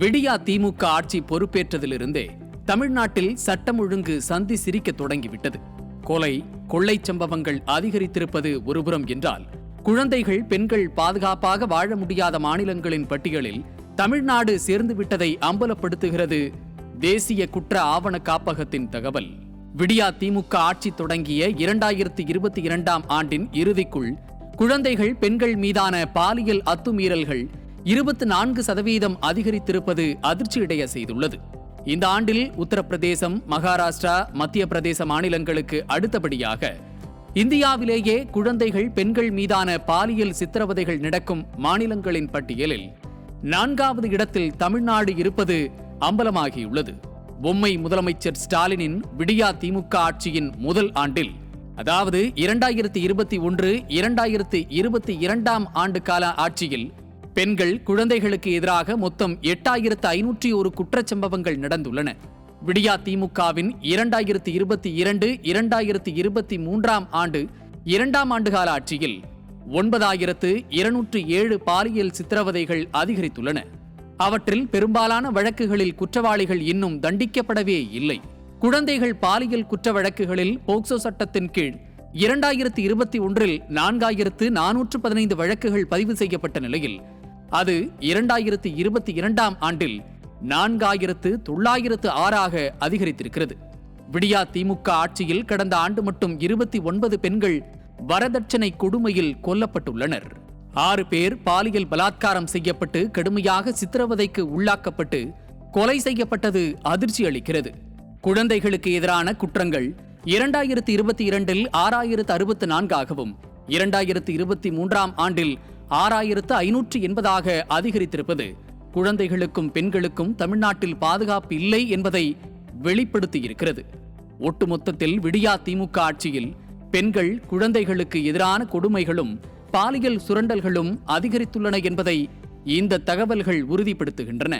விடியா திமுக ஆட்சி பொறுப்பேற்றதிலிருந்தே தமிழ்நாட்டில் சட்டம் ஒழுங்கு சந்தி சிரிக்க தொடங்கிவிட்டது. கொலை, கொள்ளை சம்பவங்கள் அதிகரித்திருப்பது ஒருபுறம் என்றால், குழந்தைகள், பெண்கள் பாதுகாப்பாக வாழ முடியாத மாநிலங்களின் பட்டியலில் தமிழ்நாடு சேர்ந்துவிட்டதை அம்பலப்படுத்துகிறது தேசிய குற்ற ஆவண காப்பகத்தின் தகவல். விடியா திமுக ஆட்சி தொடங்கிய 2022ஆம் ஆண்டின் இறுதிக்குள் குழந்தைகள், பெண்கள் மீதான பாலியல் அத்துமீறல்கள் 24% அதிகரித்திருப்பது அதிர்ச்சியடைய செய்துள்ளது. இந்த ஆண்டில் உத்தரப்பிரதேசம், மகாராஷ்டிரா, மத்திய பிரதேச மாநிலங்களுக்கு அடுத்தபடியாக இந்தியாவிலேயே குழந்தைகள், பெண்கள் மீதான பாலியல் சித்திரவதைகள் நடக்கும் மாநிலங்களின் பட்டியலில் 4வது இடத்தில் தமிழ்நாடு இருப்பது அம்பலமாகியுள்ளது. பொம்மை முதலமைச்சர் ஸ்டாலினின் விடியா திமுக ஆட்சியின் முதல் ஆண்டில், அதாவது 2021-2022ஆம் ஆண்டு கால ஆட்சியில் பெண்கள், குழந்தைகளுக்கு எதிராக மொத்தம் 8501 குற்றச்சம்பவங்கள் நடந்துள்ளன. விடியா திமுகவின் 2022-2023ஆம் ஆண்டு 2ஆம் ஆண்டுகால ஆட்சியில் 9207 பாலியல் சித்திரவதைகள் அதிகரித்துள்ளன. அவற்றில் பெரும்பாலான வழக்குகளில் குற்றவாளிகள் இன்னும் தண்டிக்கப்படவே இல்லை. குழந்தைகள் பாலியல் குற்ற வழக்குகளில் போக்சோ சட்டத்தின் கீழ் 2021இல் 4415 வழக்குகள் பதிவு செய்யப்பட்ட நிலையில், அது 2022ஆம் ஆண்டில் 4906ஆக அதிகரித்திருக்கிறது. விடியா திமுக ஆட்சியில் கடந்த ஆண்டு மட்டும் 29 பெண்கள் வரதட்சணை கொடுமையில் கொல்லப்பட்டுள்ளனர். 6 பேர் பாலியல் பலாத்காரம் செய்யப்பட்டு கடுமையாக சித்திரவதைக்கு உள்ளாக்கப்பட்டு கொலை செய்யப்பட்டது அதிர்ச்சி அளிக்கிறது. குழந்தைகளுக்கு எதிரான குற்றங்கள் 2022இல் 6064ஆகவும் 2023ஆம் ஆண்டில் 6580ஆக அதிகரித்திருப்பது குழந்தைகளுக்கும் பெண்களுக்கும் தமிழ்நாட்டில் பாதுகாப்பு இல்லை என்பதை வெளிப்படுத்தியிருக்கிறது. ஒட்டுமொத்தத்தில் விடியா திமுக ஆட்சியில் பெண்கள், குழந்தைகளுக்கு எதிரான கொடுமைகளும் பாலியல் சுரண்டல்களும் அதிகரித்துள்ளன என்பதை இந்த தகவல்கள் உறுதிப்படுத்துகின்றன.